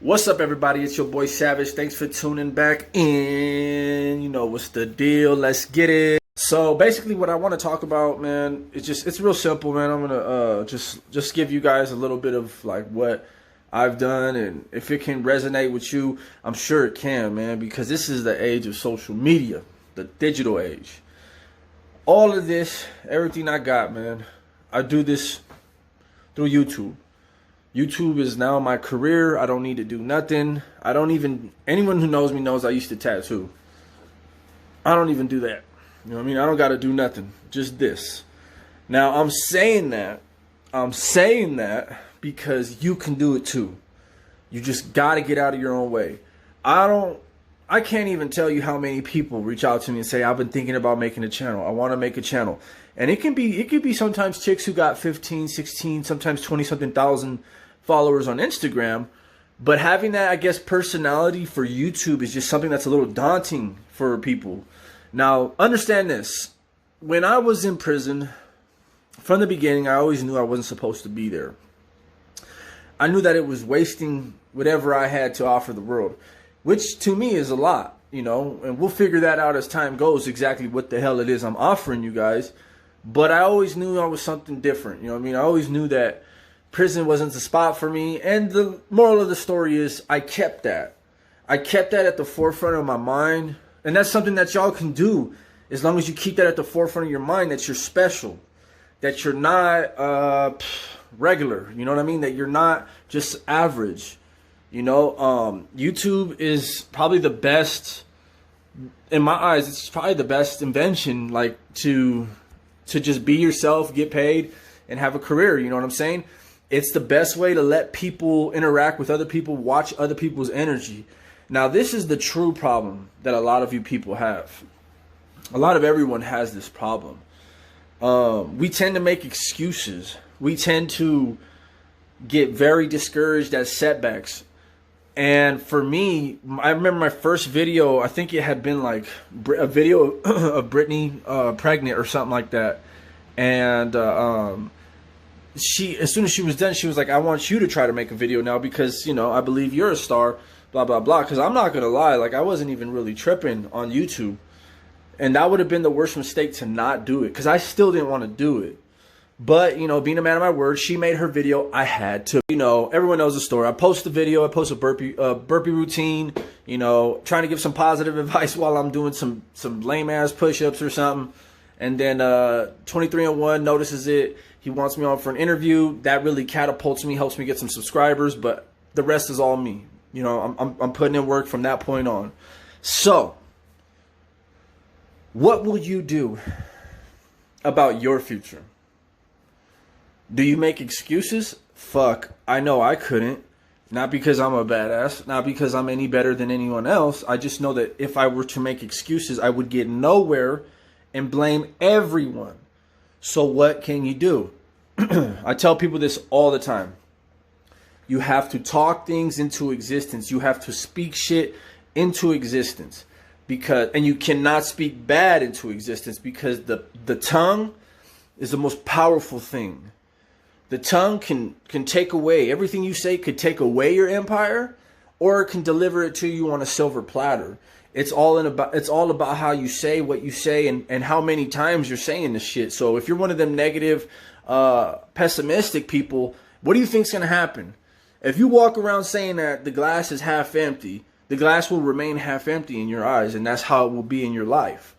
What's up, everybody? It's your boy Savage. Thanks for tuning back in. You know what's the deal. Let's get it. So basically what I want to talk about, man, it's real simple, man. I'm gonna just give you guys a little bit of like what I've done, and if it can resonate with you, I'm sure it can, man, because this is the age of social media, the digital age. All of this, everything I got, man, I do this through YouTube. YouTube is now my career. I don't need to do nothing. Anyone who knows me knows I used to tattoo. I don't even do that. You know what I mean? I don't got to do nothing. Just this. Now, I'm saying that because you can do it too. You just got to get out of your own way. I can't even tell you how many people reach out to me and say, I've been thinking about making a channel. I want to make a channel. And it could be sometimes chicks who got 15, 16, sometimes 20 something thousand followers on Instagram, but having that, I guess, personality for YouTube is just something that's a little daunting for people. Now, understand this. When I was in prison, from the beginning, I always knew I wasn't supposed to be there. I knew that it was wasting whatever I had to offer the world, which to me is a lot, you know, and we'll figure that out as time goes, exactly what the hell it is I'm offering you guys. But I always knew I was something different, you know what I mean? I always knew that prison wasn't the spot for me, and the moral of the story is I kept that. I kept that at the forefront of my mind, and that's something that y'all can do as long as you keep that at the forefront of your mind, that you're special, that you're not regular, you know what I mean? That you're not just average, you know? YouTube is probably the best, in my eyes, it's probably the best invention, like to just be yourself, get paid, and have a career, you know what I'm saying? It's the best way to let people interact with other people, watch other people's energy. Now, this is the true problem that a lot of you people have. A lot of everyone has this problem. We tend to make excuses. We tend to get very discouraged at setbacks. And for me, I remember my first video, I think it had been like a video of Brittany pregnant or something like that. And as soon as she was done, she was like, I want you to try to make a video now because, you know, I believe you're a star, blah, blah, blah. Because I'm not going to lie, like I wasn't even really tripping on YouTube. And that would have been the worst mistake to not do it because I still didn't want to do it. But, you know, being a man of my word, she made her video. I had to. You know, everyone knows the story. I post a video. I post a burpee routine, you know, trying to give some positive advice while I'm doing some lame-ass push-ups or something. And then 23-1 notices it. He wants me on for an interview. That really catapults me, helps me get some subscribers. But the rest is all me. You know, I'm putting in work from that point on. So, what will you do about your future? Do you make excuses? Fuck, I know I couldn't. Not because I'm a badass, not because I'm any better than anyone else. I just know that if I were to make excuses, I would get nowhere and blame everyone. So what can you do? I tell people this all the time. You have to talk things into existence. You have to speak shit into existence. And you cannot speak bad into existence because the tongue is the most powerful thing. The tongue can take away, everything you say could take away your empire, or it can deliver it to you on a silver platter. It's all about how you say what you say and how many times you're saying this shit. So if you're one of them negative, pessimistic people, what do you think's gonna happen? If you walk around saying that the glass is half empty, the glass will remain half empty in your eyes, and that's how it will be in your life.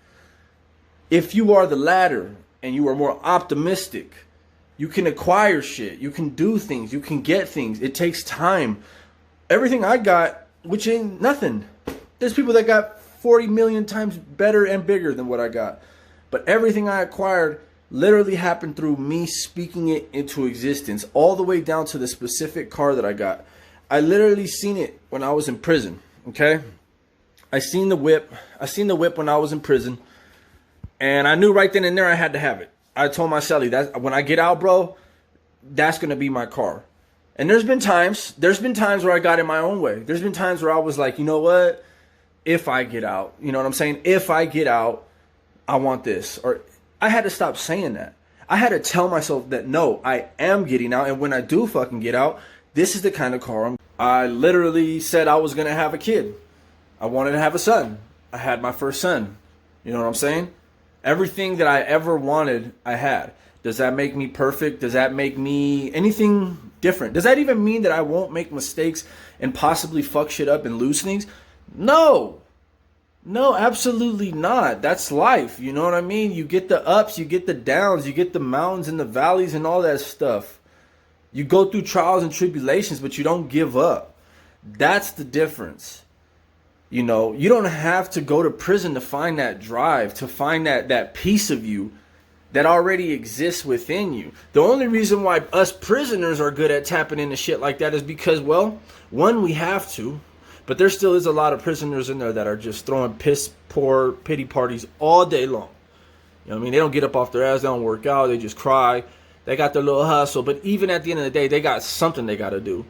If you are the latter and you are more optimistic, you can acquire shit. You can do things. You can get things. It takes time. Everything I got, which ain't nothing. There's people that got 40 million times better and bigger than what I got. But everything I acquired literally happened through me speaking it into existence, all the way down to the specific car that I got. I literally seen it when I was in prison, okay? I seen the whip. I seen the whip when I was in prison. And I knew right then and there I had to have it. I told my cellie that when I get out, bro, that's going to be my car. And there's been times where I got in my own way. There's been times where I was like, you know what? If I get out, you know what I'm saying? If I get out, I want this. Or I had to stop saying that. I had to tell myself that, no, I am getting out. And when I do fucking get out, this is the kind of car I literally said I was going to have a kid. I wanted to have a son. I had my first son. You know what I'm saying? Everything that I ever wanted, I had. Does that make me perfect? Does that make me anything different? Does that even mean that I won't make mistakes and possibly fuck shit up and lose things? No. No, absolutely not. That's life. You know what I mean? You get the ups, you get the downs, you get the mountains and the valleys and all that stuff. You go through trials and tribulations, but you don't give up. That's the difference. You know, you don't have to go to prison to find that drive, to find that piece of you that already exists within you. The only reason why us prisoners are good at tapping into shit like that is because, well, one, we have to, but there still is a lot of prisoners in there that are just throwing piss poor pity parties all day long. You know what I mean? They don't get up off their ass, they don't work out, they just cry. They got their little hustle, but even at the end of the day, they got something they got to do.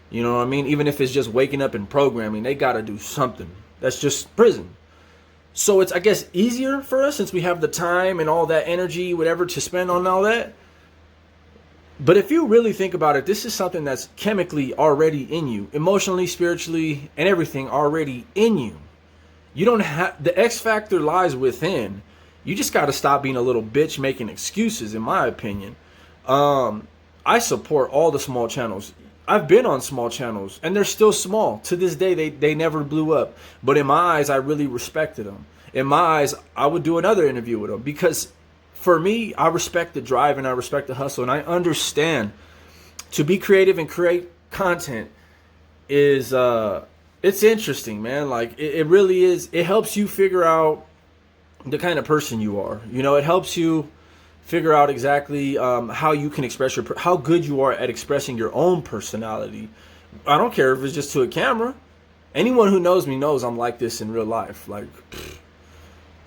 You know what I mean? Even if it's just waking up and programming, they got to do something. That's just prison. So it's, I guess, easier for us since we have the time and all that energy, whatever, to spend on all that. But if you really think about it, this is something that's chemically already in you, emotionally, spiritually, and everything already in you. You don't have, the X factor lies within. You just got to stop being a little bitch making excuses, in my opinion. I support all the small channels. I've been on small channels and they're still small. To this day, they never blew up. But in my eyes, I really respected them. In my eyes, I would do another interview with them because for me, I respect the drive and I respect the hustle. And I understand to be creative and create content is, it's interesting, man. Like it really is. It helps you figure out the kind of person you are. You know, it helps you figure out exactly how you can express how good you are at expressing your own personality. I don't care if it's just to a camera. Anyone who knows me knows I'm like this in real life. Like,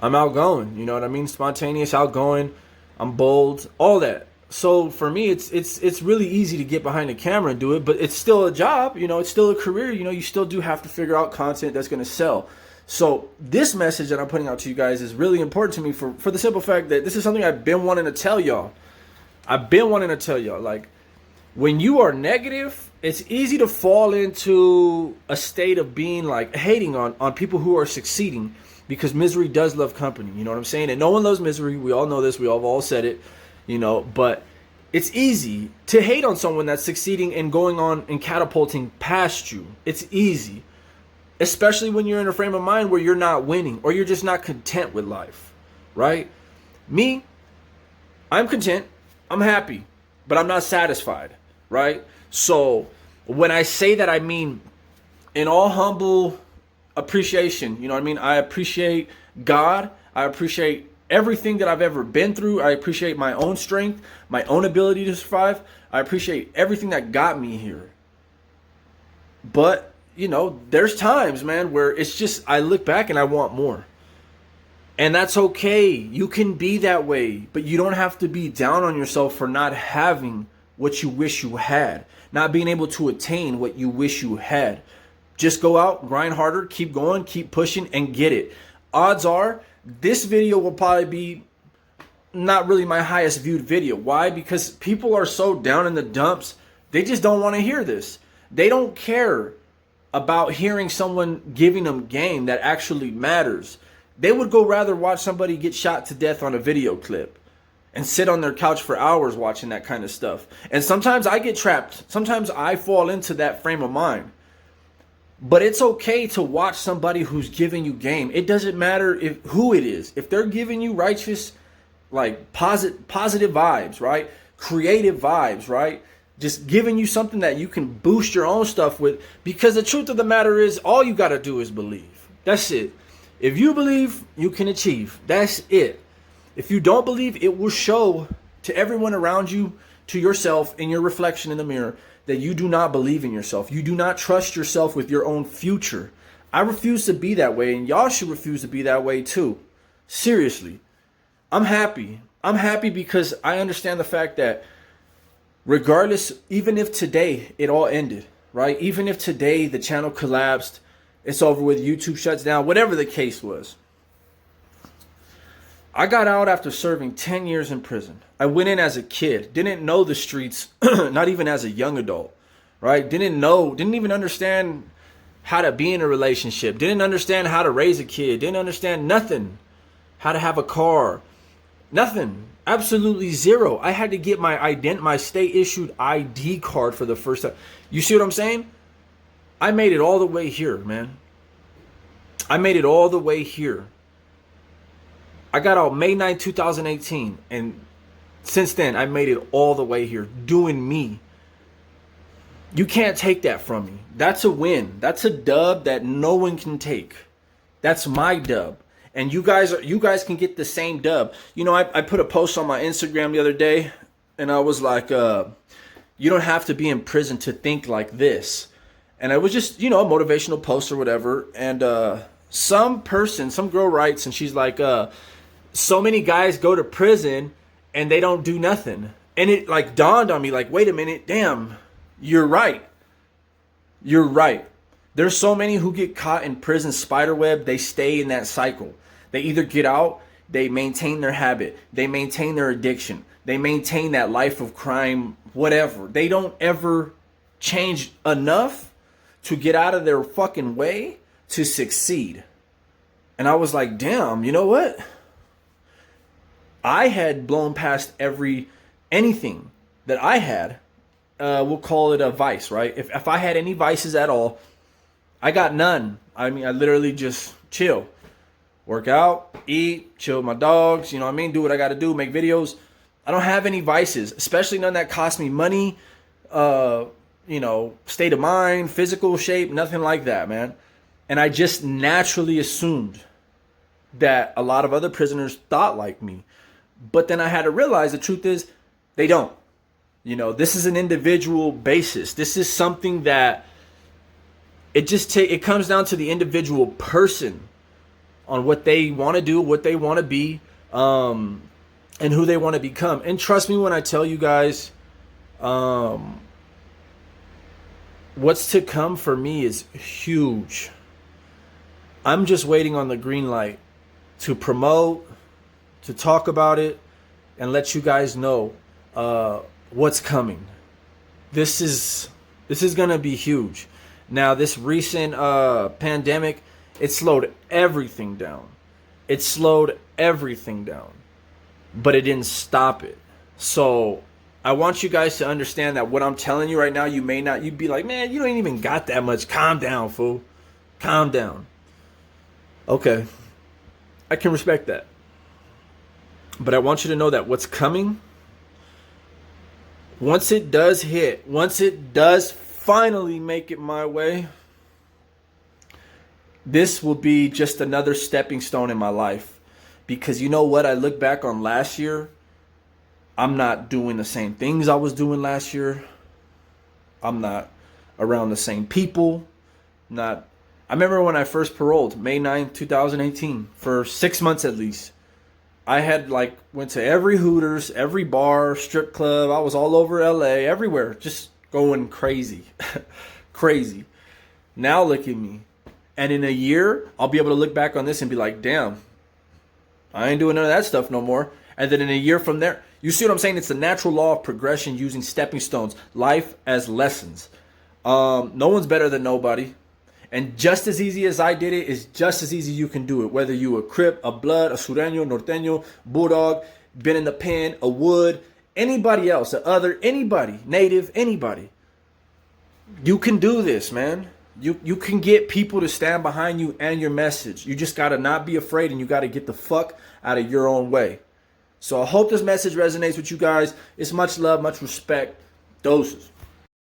I'm outgoing, you know what I mean? Spontaneous, outgoing, I'm bold, all that. So for me, it's really easy to get behind the camera and do it, but it's still a job, you know, it's still a career, you know, you still do have to figure out content that's going to sell. So this message that I'm putting out to you guys is really important to me for the simple fact that this is something I've been wanting to tell y'all. I've been wanting to tell y'all, like, when you are negative, it's easy to fall into a state of being like hating on people who are succeeding because misery does love company. You know what I'm saying? And no one loves misery. We all know this. We all said it, you know, but it's easy to hate on someone that's succeeding and going on and catapulting past you. It's easy. Especially when you're in a frame of mind where you're not winning or you're just not content with life, right? Me, I'm content, I'm happy, but I'm not satisfied, right? So when I say that, I mean in all humble appreciation, you know what I mean? I appreciate God, I appreciate everything that I've ever been through, I appreciate my own strength, my own ability to survive, I appreciate everything that got me here. But you know, there's times, man, where it's just, I look back and I want more. And that's okay. You can be that way, but you don't have to be down on yourself for not having what you wish you had, not being able to attain what you wish you had. Just go out, grind harder, keep going, keep pushing, and get it. Odds are, this video will probably be not really my highest viewed video. Why? Because people are so down in the dumps, they just don't want to hear this. They don't care about hearing someone giving them game that actually matters. They would go rather watch somebody get shot to death on a video clip and sit on their couch for hours watching that kind of stuff. And sometimes I get trapped. Sometimes I fall into that frame of mind. But it's okay to watch somebody who's giving you game. It doesn't matter who it is. If they're giving you righteous, like positive vibes, right? Creative vibes, right? Just giving you something that you can boost your own stuff with. Because the truth of the matter is, all you got to do is believe. That's it. If you believe, you can achieve. That's it. If you don't believe, it will show to everyone around you, to yourself, in your reflection in the mirror, that you do not believe in yourself. You do not trust yourself with your own future. I refuse to be that way, and y'all should refuse to be that way too. Seriously. I'm happy. I'm happy because I understand the fact that regardless, even if today it all ended, right? Even if today the channel collapsed, it's over with, YouTube shuts down, whatever the case was. I got out after serving 10 years in prison. I went in as a kid, didn't know the streets, not even as a young adult, right? Didn't even understand how to be in a relationship, didn't understand how to raise a kid, didn't understand nothing, how to have a car, nothing, absolutely zero. I had to get my state issued ID card for the first time. You see what I'm saying? I made it all the way here, man. I made it all the way here. I got out May 9, 2018, and since then I made it all the way here doing me. You can't take that from me. That's a win. That's a dub that no one can take. That's my dub. And you guys can get the same dub. You know, I put a post on my Instagram the other day, and I was like, you don't have to be in prison to think like this. And I was just, you know, a motivational post or whatever. And some girl writes, and she's like, so many guys go to prison and they don't do nothing. And it like dawned on me, like, wait a minute, damn, you're right. You're right. There's so many who get caught in prison spiderweb, they stay in that cycle. They either get out, they maintain their habit, they maintain their addiction, they maintain that life of crime, whatever. They don't ever change enough to get out of their fucking way to succeed. And I was like, damn, you know what? I had blown past anything that I had. We'll call it a vice, right? If I had any vices at all, I got none. I mean, I literally just chill. Work out, eat, chill with my dogs, you know what I mean? Do what I got to do, make videos. I don't have any vices, especially none that cost me money, you know, state of mind, physical shape, nothing like that, man. And I just naturally assumed that a lot of other prisoners thought like me. But then I had to realize the truth is they don't. You know, this is an individual basis. This is something that it comes down to the individual person on what they want to do, what they want to be, and who they want to become. And trust me when I tell you guys, what's to come for me is huge. I'm just waiting on the green light to promote, to talk about it, and let you guys know what's coming. This is gonna be huge. Now, this recent pandemic, it slowed everything down. It slowed everything down, but it didn't stop it. So I want you guys to understand that what I'm telling you right now, you'd be like, man, you don't even got that much. Calm down, fool. Calm down. Okay, I can respect that. But I want you to know that what's coming, once it does hit, once it does finally make it my way, this will be just another stepping stone in my life. Because you know what? I look back on last year, I'm not doing the same things I was doing last year. I'm not around the same people. I remember when I first paroled, May 9th, 2018, for 6 months at least. I had went to every Hooters, every bar, strip club. I was all over LA, everywhere, just going crazy. Crazy. Now look at me. And in a year, I'll be able to look back on this and be like, damn, I ain't doing none of that stuff no more. And then in a year from there, you see what I'm saying? It's the natural law of progression using stepping stones, life as lessons. No one's better than nobody. And just as easy as I did it is just as easy you can do it. Whether you a Crip, a Blood, a Sureño, Norteño, Bulldog, been in the pen, a Wood, anybody else, anybody, Native, anybody. You can do this, man. You can get people to stand behind you and your message. You just got to not be afraid, and you got to get the fuck out of your own way. So I hope this message resonates with you guys. It's much love, much respect. Doses.